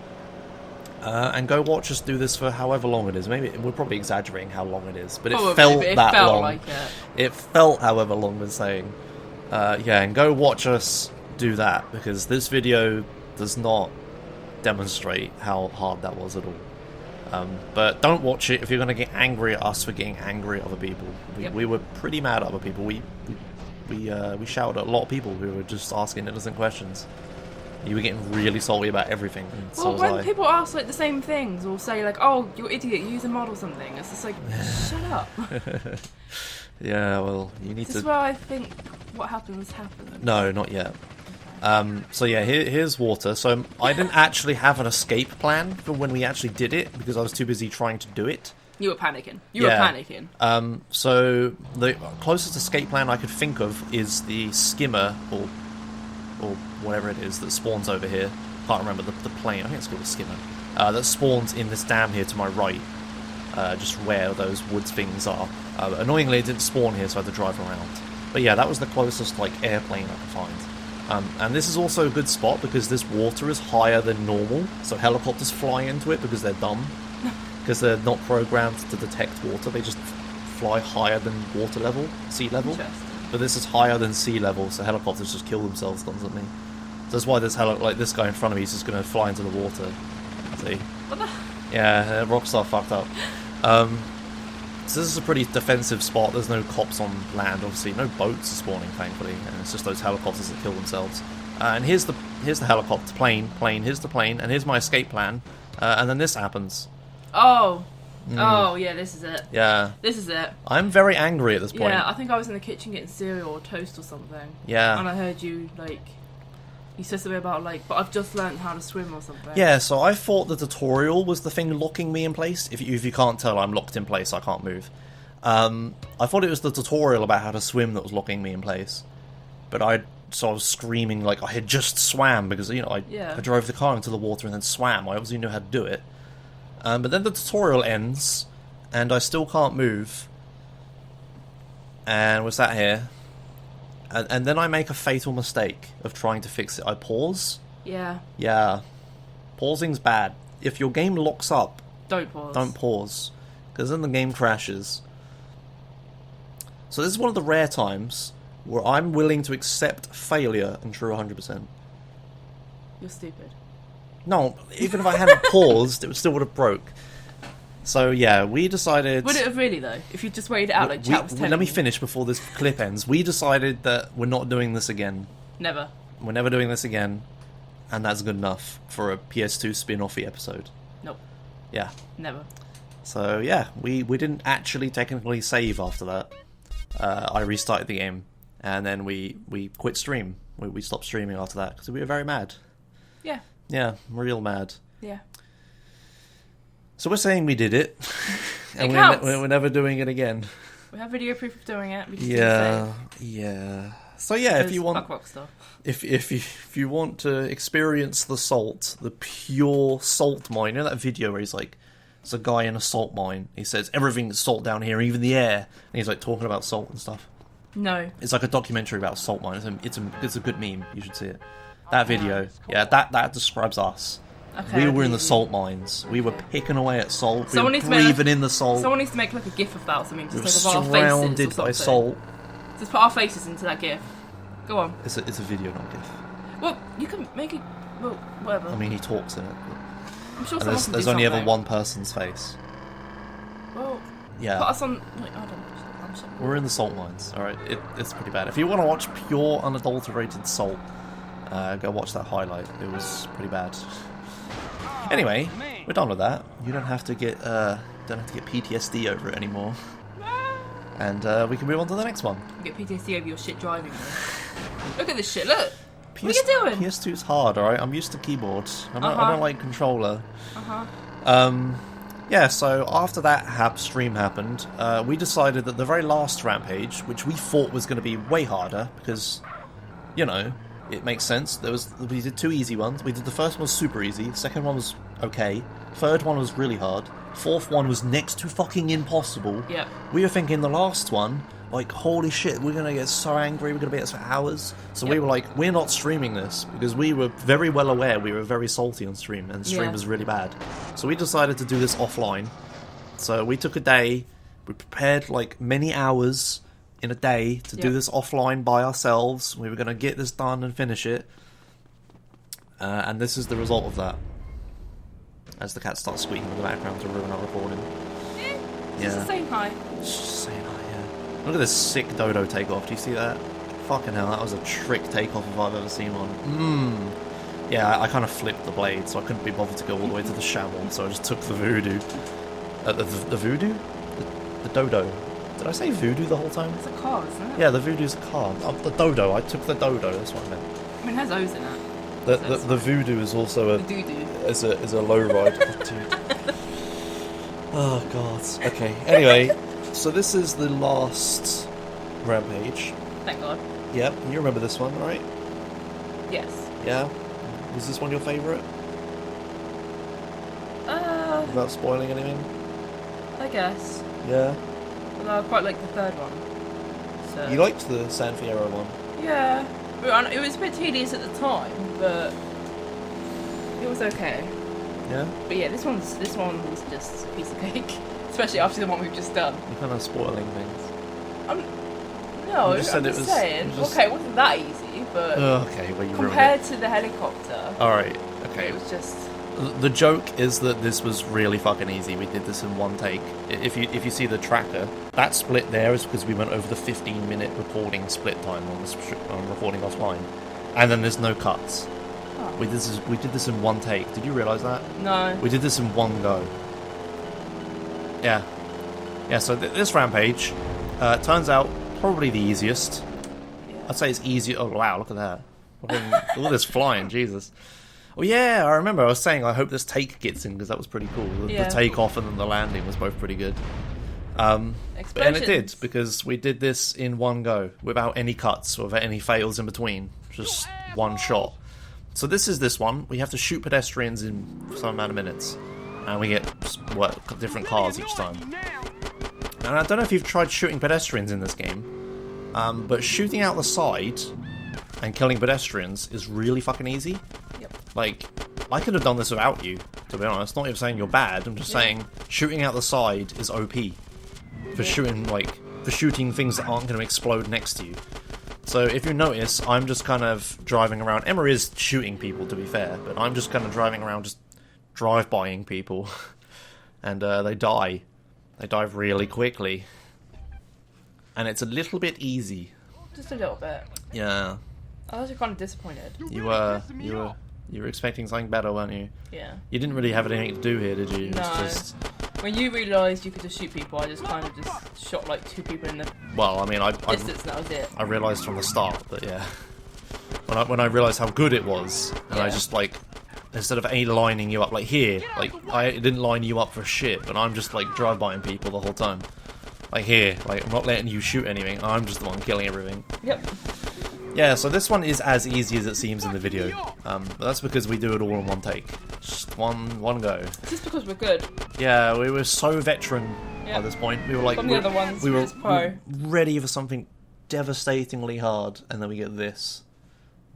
And go watch us do this for however long it is. Maybe we're probably exaggerating how long it is, but it felt that long. Like it felt however long we're saying. Yeah, and go watch us do that, because this video does not demonstrate how hard that was at all. But don't watch it if you're going to get angry at us for getting angry at other people. We were pretty mad at other people. We shouted at a lot of people who were just asking innocent questions. You were getting really salty about everything. And so was when people ask like the same things, or say like, "Oh, you're an idiot, use a mod or something," it's just like, shut up. Yeah, well, you need to. This is where I think what happens. No, not yet. So yeah, here's water. So I didn't actually have an escape plan for when we actually did it, because I was too busy trying to do it. You were panicking. You were panicking. So the closest escape plan I could think of is the skimmer, or whatever it is that spawns over here. Can't remember the plane. I think it's called a skimmer. That spawns in this dam here to my right, just where those woods things are. Annoyingly, it didn't spawn here, so I had to drive around. But yeah, that was the closest like airplane I could find. And this is also a good spot because this water is higher than normal, so helicopters fly into it because they're dumb. Because they're not programmed to detect water, they just fly higher than water level, sea level. But this is higher than sea level, so helicopters just kill themselves constantly. So that's why this this guy in front of me is just going to fly into the water. See? Yeah, Rockstar fucked up. So this is a pretty defensive spot. There's no cops on land, obviously. No boats are spawning, thankfully. And it's just those helicopters that kill themselves. And here's the helicopter, plane, here's the plane, and here's my escape plan. And then this happens. Oh, yeah, this is it. Yeah. This is it. I'm very angry at this point. Yeah, I think I was in the kitchen getting cereal or toast or something. Yeah. And I heard you, you said something about, but I've just learned how to swim or something. Yeah, so I thought the tutorial was the thing locking me in place. If you can't tell, I'm locked in place, I can't move. I thought it was the tutorial about how to swim that was locking me in place. But I was screaming like I had just swam, because, I drove the car into the water and then swam. I obviously knew how to do it. But then the tutorial ends, and I still can't move. And we're sat here. And then I make a fatal mistake of trying to fix it. I pause. Yeah. Yeah. Pausing's bad. If your game locks up, don't pause. Don't pause. Because then the game crashes. So this is one of the rare times where I'm willing to accept failure and true 100%. You're stupid. No, even if I hadn't paused, it still would have broke. So yeah, we decided... Would it have really, though? If you just waited it out like chat was telling Let me finish before this clip ends. We decided that we're not doing this again. Never. We're never doing this again. And that's good enough for a PS2 spin-offy episode. Nope. Yeah. Never. So yeah, we didn't actually technically save after that. I restarted the game. And then we quit stream. We stopped streaming after that because we were very mad. Yeah. Yeah, real mad. Yeah. So we're saying we did it, and we're never doing it again. We have video proof of doing it. We just yeah. So yeah, if you want, fuck Rockstar. if you want to experience the salt, the pure salt mine, you know that video where he's like, it's a guy in a salt mine. He says everything's salt down here, even the air, and he's like talking about salt and stuff. No. It's like a documentary about salt mine. It's a good meme. You should see it. That video, yeah, that describes us. Okay, we were in the salt mines. We were picking away at salt. Someone we were needs to make, breathing in the salt. Someone needs to make like a gif of that or something. We were Just like of our faces surrounded or by something. salt. Just put our faces into that gif. Go on. It's a video, not a gif. Well, you can make it. Well, whatever. I mean, he talks in it. I'm sure And someone can there's do only ever something. one person's face. Well, Yeah. put us on. Wait, I don't know. I'm sorry. We're in the salt mines. Alright, it's pretty bad. If you want to watch pure, unadulterated salt, go watch that highlight. It was pretty bad. Anyway, we're done with that. You don't have to get PTSD over it anymore. And we can move on to the next one. You get PTSD over your shit driving. Though. Look at this shit. Look. What are you doing? PS2's hard, alright? I'm used to keyboards. I don't like controller. Yeah, so after that stream happened, we decided that the very last Rampage, which we thought was going to be way harder, because, you know, it makes sense. We did 2 easy ones. We did the first one was super easy, the second one was okay, third one was really hard, fourth one was next to fucking impossible. Yep. We were thinking the last one, like, holy shit, we're going to get so angry, we're going to be at this for hours. So we were like, we're not streaming this, because we were very well aware we were very salty on stream, and stream was really bad. So we decided to do this offline. So we took a day, we prepared like many hours in a day to do this offline by ourselves. We were going to get this done and finish it. And this is the result of that. As the cat starts squeaking in the background to ruin our recording. Just saying hi. Just saying hi, yeah. Look at this sick dodo takeoff. Do you see that? Fucking hell, that was a trick takeoff if I've ever seen one. Yeah, I kind of flipped the blade, so I couldn't be bothered to go all the way to the Shamel, so I just took the voodoo. The voodoo? The dodo. Did I say voodoo the whole time? It's a car, isn't it? Yeah, the voodoo's a car. The dodo. I took the dodo. That's what I meant. I mean, it has O's in it. The voodoo is also The doo-doo. is a low ride. Oh god. Okay. Anyway, so this is the last Rampage. Thank God. Yep. You remember this one, right? Yes. Yeah. Was this one your favourite? Without spoiling anything. I guess. Yeah. Although I quite like the third one. So. You liked the San Fierro one. Yeah. It was a bit tedious at the time, but it was okay. Yeah. But yeah, this one was just a piece of cake, especially after the one we've just done. You're kind of spoiling things. No, You just I'm said just it was- saying. you just- Okay, it wasn't that easy, but Okay, well you ruined compared to the helicopter, it. Alright, okay. it was just. The joke is that this was really fucking easy. We did this in one take. If you see the tracker, that split there is because we went over the 15-minute recording split time on recording offline, and then there's no cuts. Oh. We did this in one take. Did you realise that? No. We did this in one go. Yeah. Yeah, so this Rampage turns out probably the easiest. Yeah. I'd say it's easier. Oh, wow, look at that. All this flying, Jesus. Oh, yeah, I remember I was saying I hope this take gets in because that was pretty cool. The takeoff and then the landing was both pretty good. And it did, because we did this in one go without any cuts, without any fails in between. Just one shot. So this one. We have to shoot pedestrians in some amount of minutes. And we get different cars each time. And I don't know if you've tried shooting pedestrians in this game, but shooting out the side and killing pedestrians is really fucking easy. Yep. Like, I could have done this without you, to be honest. Not even saying you're bad, I'm just saying shooting out the side is OP. For shooting things that aren't going to explode next to you. So if you notice, I'm just kind of driving around. Emma is shooting people, to be fair, but I'm just kind of driving around, just drive-bying people. And they die. They die really quickly. And it's a little bit easy. Just a little bit. Yeah. I was actually kind of disappointed. You were expecting something better, weren't you? Yeah. You didn't really have anything to do here, did you? No. It's just... When you realised you could just shoot people, I just kind of just shot like 2 people in the Well, I mean, I distance, and that was it. I realised from the start that, yeah. When I realised how good it was, and I just, like, instead of lining you up, like here, like, I didn't line you up for shit, but I'm just, like, drive-bying people the whole time. Like here, like, I'm not letting you shoot anything, I'm just the one killing everything. Yep. Yeah, so this one is as easy as it seems in the video, but that's because we do it all in one take. Just one go. Just because we're good. Yeah, we were so veteran at this point. We were like, Some of the other ones, we were just pro. ready for something devastatingly hard, and then we get this.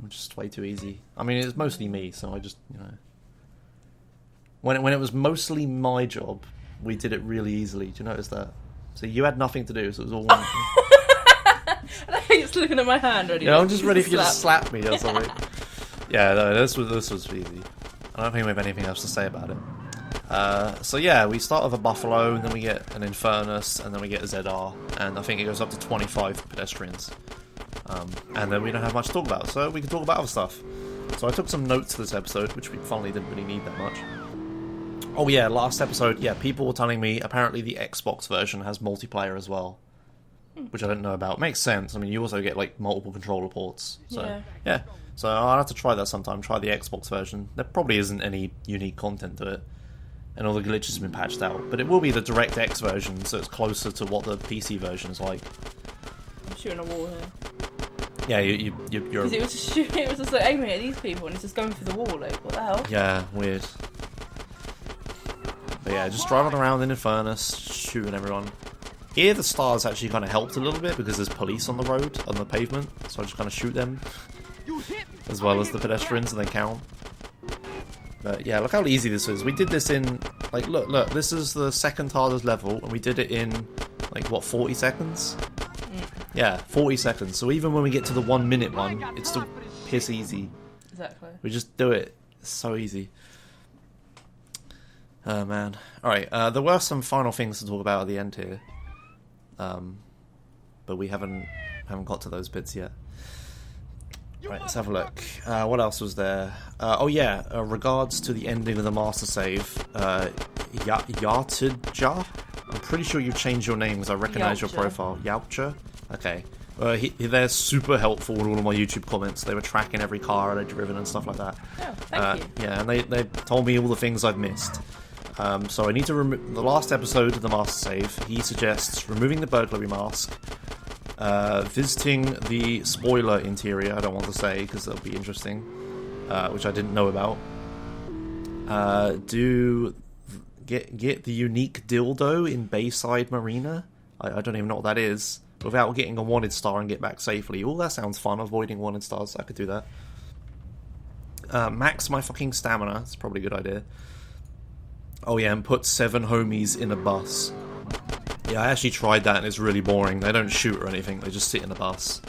Just way too easy. I mean, it's mostly me, so I just, you know... When it was mostly my job, we did it really easily. Do you notice that? So you had nothing to do, so it was all one... I think it's looking at my hand already. Yeah, I'm just ready for you to slap me or something. Yeah, no, this was easy. I don't think we have anything else to say about it. So yeah, we start with a Buffalo, and then we get an Infernus, and then we get a ZR, and I think it goes up to 25 pedestrians. And then we don't have much to talk about, so we can talk about other stuff. So I took some notes for this episode, which we finally didn't really need that much. Oh yeah, last episode, yeah, people were telling me apparently the Xbox version has multiplayer as well. Which I didn't know about. Makes sense. I mean, you also get, like, multiple controller ports. So, yeah. So I'll have to try that sometime. Try the Xbox version. There probably isn't any unique content to it. And all the glitches have been patched out. But it will be the DirectX version, so it's closer to what the PC version is like. I'm shooting a wall here. Yeah, you're... Because it was just shooting, it was just like aiming at these people and it's just going for the wall, like, what the hell? Yeah, weird. But yeah, just driving around in Infernus, shooting everyone. Here the stars actually kind of helped a little bit because there's police on the road, on the pavement, so I just kind of shoot them. As well as the pedestrians, and they count. But yeah, look how easy this is. We did this in, like, look, this is the second hardest level, and we did it in, like, what, 40 seconds? Yeah, 40 seconds. So even when we get to the 1 minute one, it's still piss easy. Exactly. We just do it. It's so easy. Oh man. Alright, there were some final things to talk about at the end here. But we haven't got to those bits yet. Right, let's have a look. What else was there? Oh yeah, regards to the ending of the master save. Yartija? I'm pretty sure you changed your name because I recognise your profile. Yautja? Okay. They're super helpful in all of my YouTube comments. They were tracking every car I'd driven and stuff like that. Oh, thank you. Yeah, and they told me all the things I've missed. So I need to remove the last episode of the master save. He suggests removing the burglary mask, visiting the spoiler interior. I don't want to say because that'll be interesting, which I didn't know about. Get the unique dildo in Bayside Marina. I don't even know what that is. Without getting a wanted star and get back safely. Oh, that sounds fun. Avoiding wanted stars. I could do that. Max my fucking stamina. It's probably a good idea. Oh yeah, and put 7 homies in a bus. Yeah, I actually tried that and it's really boring. They don't shoot or anything, they just sit in a bus.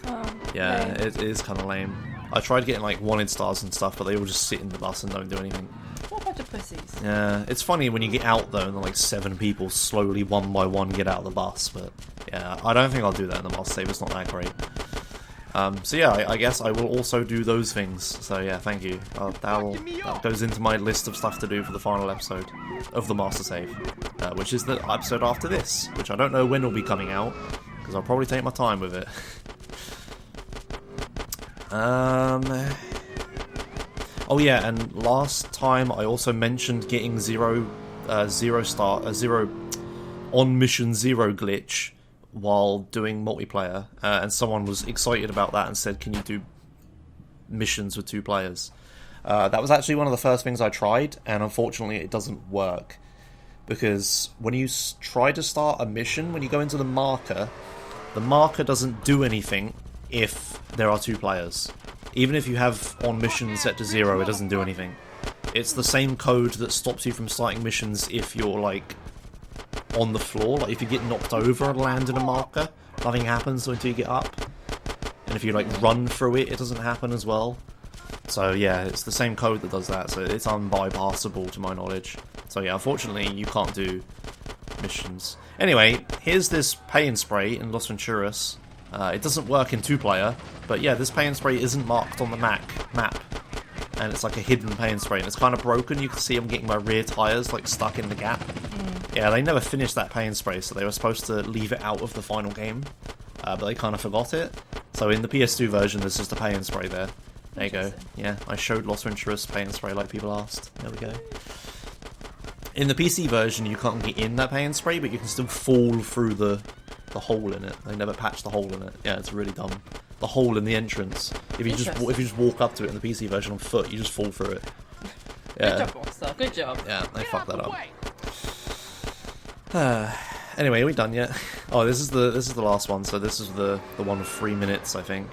Oh, yeah, lame. it is kind of lame. I tried getting like wanted stars and stuff, but they all just sit in the bus and don't do anything. What a bunch of pussies. Yeah, it's funny when you get out though and like 7 people slowly one by one get out of the bus, but yeah, I don't think I'll do that in the master save, it's not that great. So yeah, I guess I will also do those things. So yeah, thank you. That goes into my list of stuff to do for the final episode of the master save, which is the episode after this, which I don't know when will be coming out because I'll probably take my time with it. Oh yeah, and last time I also mentioned getting zero on mission 0 glitch while doing multiplayer, and someone was excited about that and said, can you do missions with 2 players? That was actually one of the first things I tried, and unfortunately it doesn't work. Because when you try to start a mission, when you go into the marker doesn't do anything if there are 2 players. Even if you have on mission set to 0, it doesn't do anything. It's the same code that stops you from starting missions if you're, like, on the floor. Like, if you get knocked over and land in a marker, nothing happens until you get up. And if you, like, run through it, it doesn't happen as well. So, yeah, it's the same code that does that, so it's unbypassable to my knowledge. So, yeah, unfortunately, you can't do missions. Anyway, here's this pay and spray in Los Venturas. It doesn't work in 2-player, but yeah, this pay and spray isn't marked on the map. And it's like a hidden pay and spray, and it's kind of broken. You can see I'm getting my rear tyres, like, stuck in the gap. Yeah, they never finished that pay and spray, so they were supposed to leave it out of the final game, but they kind of forgot it. So in the PS2 version, there's just a pay and spray there. There you go. Yeah, I showed Los Venturas pay and spray like people asked. There we go. In the PC version, you can't get in that pay and spray, but you can still fall through the hole in it. They never patched the hole in it. Yeah, it's really dumb. the hole in the entrance. If you just walk up to it in the PC version on foot, you just fall through it. Yeah. Good job, Monster. Good job. Yeah, they fucked that up. Anyway, are we done yet? Oh, this is the last one. So this is the one with 3 minutes, I think.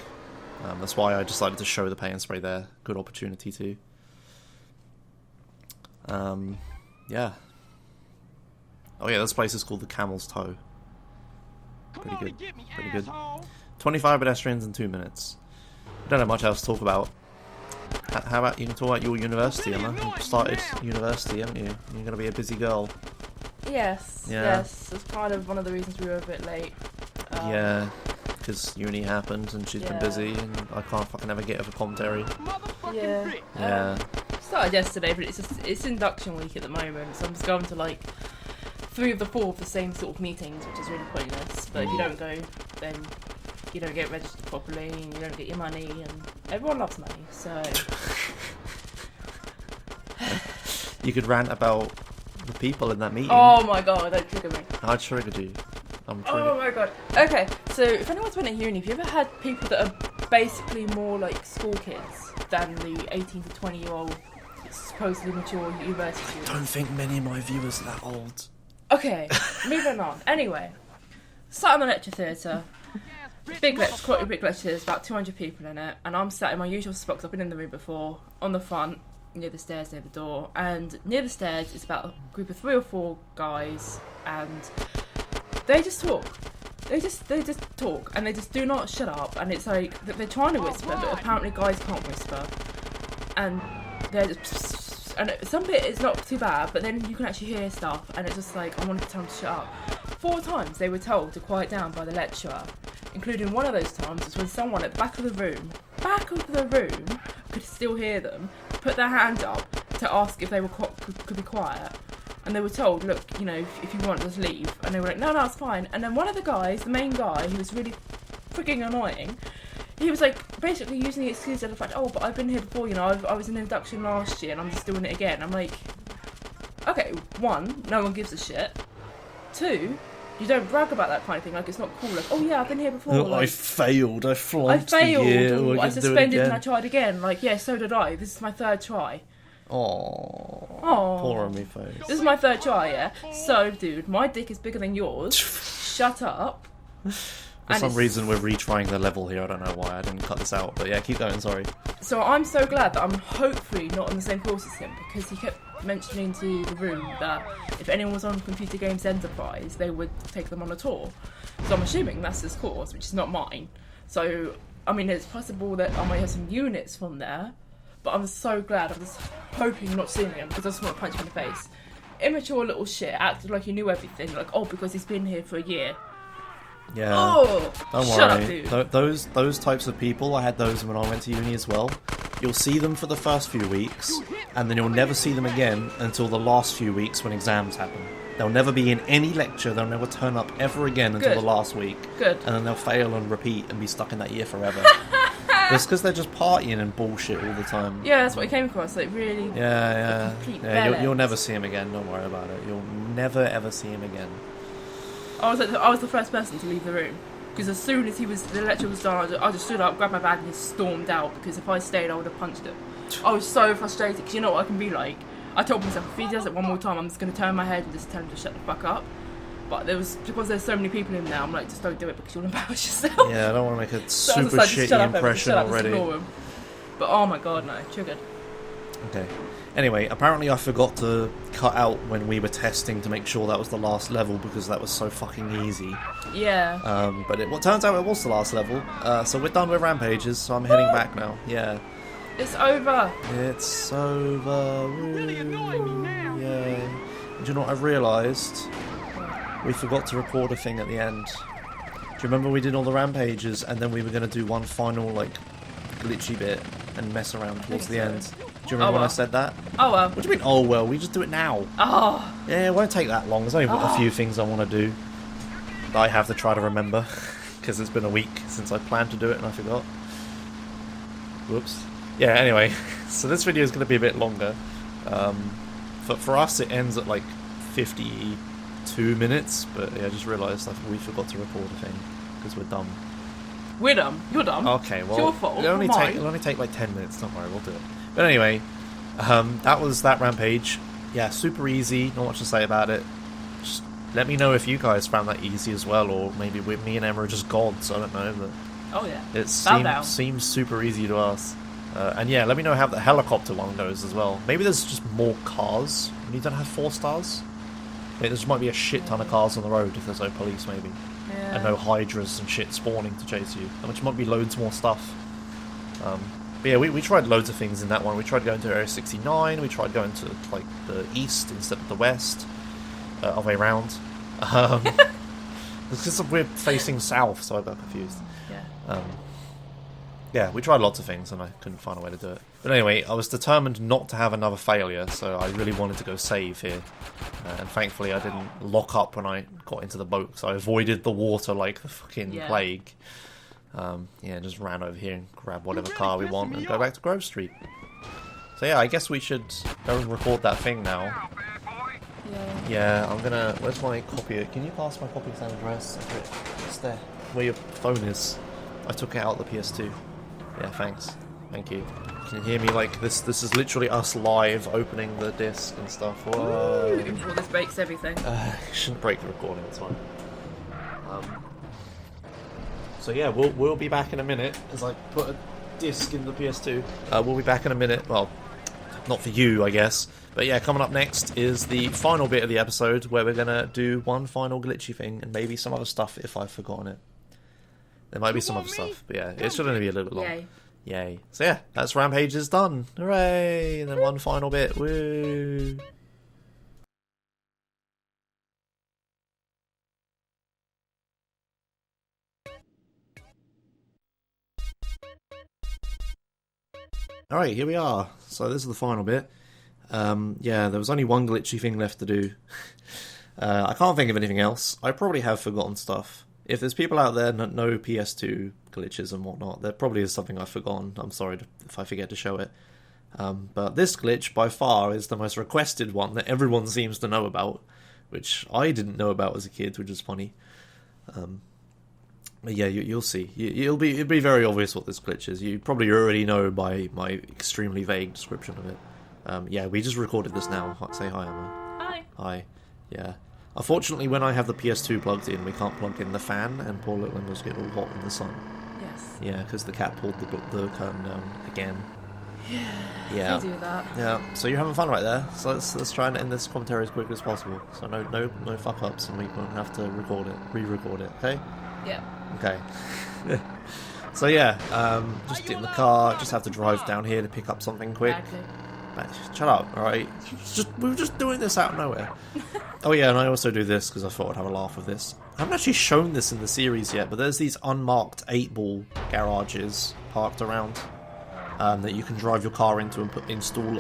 That's why I decided to show the pay and spray there. Good opportunity too. Yeah. Oh yeah, this place is called the Camel's Toe. Pretty good. Pretty good. 25 pedestrians in 2 minutes. I don't have much else to talk about. How about you can talk about your university, Emma? You started university, haven't you? You're going to be a busy girl. Yes. Yeah. Yes. It's kind of one of the reasons we were a bit late. Yeah, because uni happened and she's been Yeah. busy and I can't fucking ever get her for commentary. Yeah. Yeah. Started yesterday, but it's induction week at the moment, so I'm just going to like 3 of the 4 of the same sort of meetings, which is really pointless. But if you don't go, then you don't get registered properly, and you don't get your money, and everyone loves money. So You could rant about the people in that meeting. oh my god, don't trigger me. I triggered you. I'm Oh triggered. my god. Okay, so if anyone's been at uni, have you ever had people that are basically more like school kids than the 18 to 20-year-old supposedly mature university students? I don't think many of my viewers are that old. Okay, moving on. Anyway, sat in the lecture theatre. Big lecture, quite a big lecture. There's about 200 people in it, and I'm sat in my usual spot 'cause I've been in the room before, on the front, near the stairs, near the door. And near the stairs is about a group of 3 or 4 guys, and they just talk. They just talk, and they just do not shut up. And it's like they're trying to whisper, but apparently guys can't whisper. And they're just, and some bit is not too bad, but then you can actually hear stuff, and it's just like I wanted to tell them to shut up. 4 times they were told to quiet down by the lecturer, including one of those times was when someone at the back of the room, could still hear them, put their hand up to ask if they were could be quiet. And they were told, look, you know, if you want, just leave. And they were like, no, it's fine. And then one of the guys, the main guy, who was really freaking annoying, he was like basically using the excuse of the fact, oh, but I've been here before, you know, I was in induction last year and I'm just doing it again. I'm like, okay, 1, no one gives a shit. 2, you don't brag about that kind of thing, like it's not cool, like, oh yeah, I've been here before. Look, like, I failed, I flunked the year, or I I can do it suspended and again. I tried again. Like, yeah, so did I. This is my 3rd try. Aww. Poor on me face. This is my 3rd try, yeah? So, dude, my dick is bigger than yours. Shut up. For some reason we're retrying the level here, I don't know why, I didn't cut this out, but yeah, keep going, sorry. So I'm so glad that I'm hopefully not on the same course as him, because he kept mentioning to the room that if anyone was on Computer Games Enterprise, they would take them on a tour. So I'm assuming that's his course, which is not mine. So, I mean, it's possible that I might have some units from there, but I'm so glad. I'm just hoping not seeing him, because I just want to punch him in the face. Immature little shit, acted like he knew everything, like, oh, because he's been here for a year. Yeah. Oh, don't shut worry. up, dude. Those types of people, I had those when I went to uni as well. You'll see them for the first few weeks, and then you'll never see them again until the last few weeks when exams happen. They'll never be in any lecture, they'll never turn up ever again until the last week. Good. And then they'll fail and repeat and be stuck in that year forever. It's because they're just partying and bullshit all the time. Yeah, that's what he came across, like really. Yeah. complete Yeah, you'll bellend. never see him again, don't worry about it. You'll never ever see him again. I was the first person to leave the room, because as soon as the lecture was done, I just stood up, grabbed my bag, and just stormed out. Because if I stayed, I would have punched him. I was so frustrated, because you know what I can be like. I told myself if he does it one more time, I'm just going to turn my head and just tell him to shut the fuck up. But because there's so many people in there, I'm like, just don't do it because you'll embarrass yourself. Yeah, I don't want to make a So I was super just like, shitty impression already. But oh my god, no, triggered. Okay. Anyway, apparently I forgot to cut out when we were testing to make sure that was the last level because that was so fucking easy. Yeah. But it turns out it was the last level. So we're done with Rampages, so I'm heading back now. Yeah. It's over. It's over. Really annoying me now. Yeah. Do you know what I've realised? We forgot to record a thing at the end. Do you remember we did all the Rampages and then we were going to do one final, like, glitchy bit and mess around towards the end? Do you remember when I said that? Oh well. What do you mean, oh well? We just do it now. Oh. Yeah, it won't take that long. There's only a few things I want to do that I have to try to remember because it's been a week since I planned to do it and I forgot. Whoops. Yeah, anyway, so this video is going to be a bit longer. For us, it ends at like 52 minutes, but yeah, I just realised we forgot to record a thing because we're dumb. We're done. You're done. Okay, well, It's your fault. it'll only not take mine. like 10 minutes. Don't worry, we'll do it. But anyway, that was that Rampage. Yeah, super easy. Not much to say about it. Just let me know if you guys found that easy as well, or maybe me and Emma are just gods. I don't know, but Oh yeah. it Bow down. seems super easy to us. And yeah, let me know how the helicopter one goes as well. Maybe there's just more cars and you don't have 4 stars. Maybe there just might be a shit ton of cars on the road if there's no police, maybe. Yeah. And no hydras and shit spawning to chase you. Which might be loads more stuff. But yeah, we tried loads of things in that one. We tried going to Area 69, we tried going to like the east instead of the west. Other way around. Because we're facing south, so I got confused. Yeah. Yeah, we tried lots of things and I couldn't find a way to do it. But anyway, I was determined not to have another failure, so I really wanted to go save here. And thankfully I didn't lock up when I got into the boat, so I avoided the water like the fucking plague. Yeah, just ran over here and grabbed whatever car we want and go back to Grove Street. So yeah, I guess we should go and record that thing now. Yeah, I'm gonna... Where's my copier? Can you pass my copy sound address? It's there. Where your phone is. I took it out of the PS2. Yeah, thanks. Thank you. Can you hear me like this? This is literally us live opening the disc and stuff. Whoa. Before this breaks everything. Shouldn't break the recording, it's fine. So yeah, we'll be back in a minute as I put a disc in the PS2. We'll be back in a minute. Well, not for you, I guess. But yeah, coming up next is the final bit of the episode where we're gonna do one final glitchy thing and maybe some other stuff if I've forgotten it. There might be some other stuff, but yeah, it should only be a little bit long. Yay. So yeah, that's Rampages done. Hooray! And then one final bit. Woo! Alright, here we are. So this is the final bit. Yeah, there was only one glitchy thing left to do. I can't think of anything else. I probably have forgotten stuff. If there's people out there that know PS2 glitches and whatnot, there probably is something I've forgotten. I'm sorry if I forget to show it. But this glitch, by far, is the most requested one that everyone seems to know about, which I didn't know about as a kid, which is funny. But yeah, you'll see. It'll be very obvious what this glitch is. You probably already know by my extremely vague description of it. Yeah, we just recorded this now. Say hi, Emma. Hi. Hi. Yeah. Unfortunately, when I have the PS2 plugged in, we can't plug in the fan, and poor little Emma's get all hot in the sun. Yes. Yeah, because the cat pulled the curtain down again. Yeah. I do that. Yeah. So you're having fun right there. So let's try and end this commentary as quickly as possible. So no fuck ups, and we won't have to re-record it. Okay. Yeah. Okay. So yeah, just get in the car. Just have to drive down here to pick up something quick. Exactly. Shut up, alright? We were just doing this out of nowhere. Oh yeah, and I also do this because I thought I'd have a laugh with this. I haven't actually shown this in the series yet, but there's these unmarked 8-ball garages parked around that you can drive your car into and install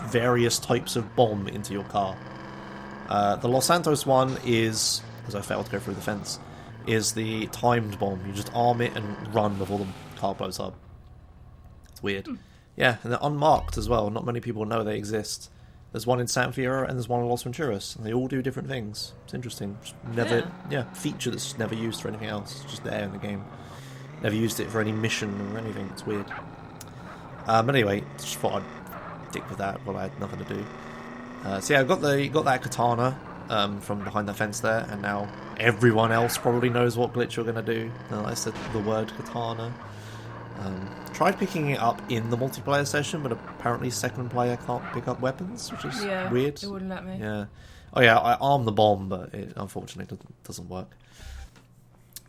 various types of bomb into your car. The Los Santos one is, because I failed to go through the fence, is the timed bomb. You just arm it and run before the car blows up. It's weird. Yeah, and they're unmarked as well. Not many people know they exist. There's one in San Fierro and there's one in Los Venturas, and they all do different things. It's interesting. Just never, feature that's just never used for anything else. It's just there in the game. Never used it for any mission or anything. It's weird. But anyway, just thought I'd stick with that while I had nothing to do. So yeah, I got that katana from behind the fence there, and now everyone else probably knows what glitch you're gonna do. I said the word katana. Tried picking it up in the multiplayer session, but apparently second player can't pick up weapons, which is weird. It wouldn't let me. Yeah. Oh yeah, I armed the bomb, but it unfortunately doesn't work.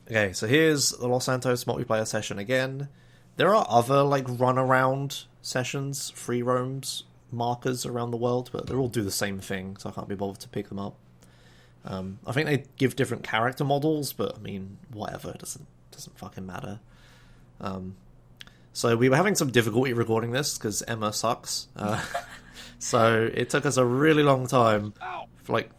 Okay, so here's the Los Santos multiplayer session again. There are other like run around sessions, free roams, markers around the world, but they all do the same thing, so I can't be bothered to pick them up. I think they give different character models, but I mean, whatever, it doesn't fucking matter. So we were having some difficulty recording this because Emma sucks. So it took us a really long time. Like,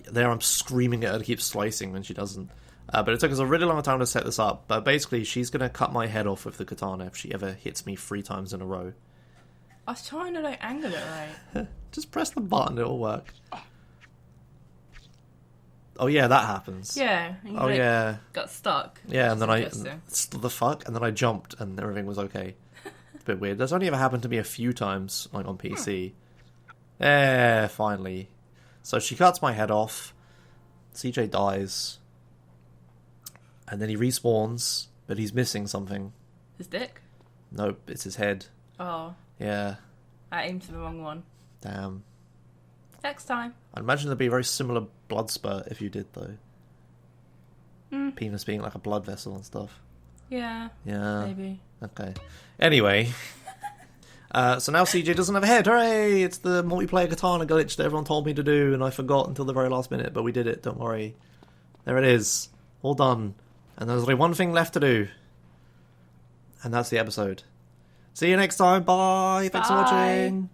there I'm screaming at her to keep slicing when she doesn't. But it took us a really long time to set this up. But basically, she's going to cut my head off with the katana if she ever hits me 3 times in a row. I was trying to like angle it right. Just press the button, it'll work. Oh yeah, that happens. Yeah. And you, Oh yeah. got stuck. Yeah, and then Interesting. the fuck, and then I jumped, and everything was okay. It's a bit weird. That's only ever happened to me a few times, like on PC. Finally. So she cuts my head off. CJ dies, and then he respawns, but he's missing something. His dick? Nope, it's his head. Oh. Yeah. I aimed for the wrong one. Damn. Next time. I'd imagine there'd be a very similar blood spurt if you did, though. Penis being like a blood vessel and stuff. Yeah. Yeah. Maybe. Okay. Anyway. So now CJ doesn't have a head. Hooray! It's the multiplayer katana glitch that everyone told me to do, and I forgot until the very last minute, but we did it, don't worry. There it is. All done. And there's only one thing left to do. And that's the episode. See you next time. Bye. Thanks for Bye. watching.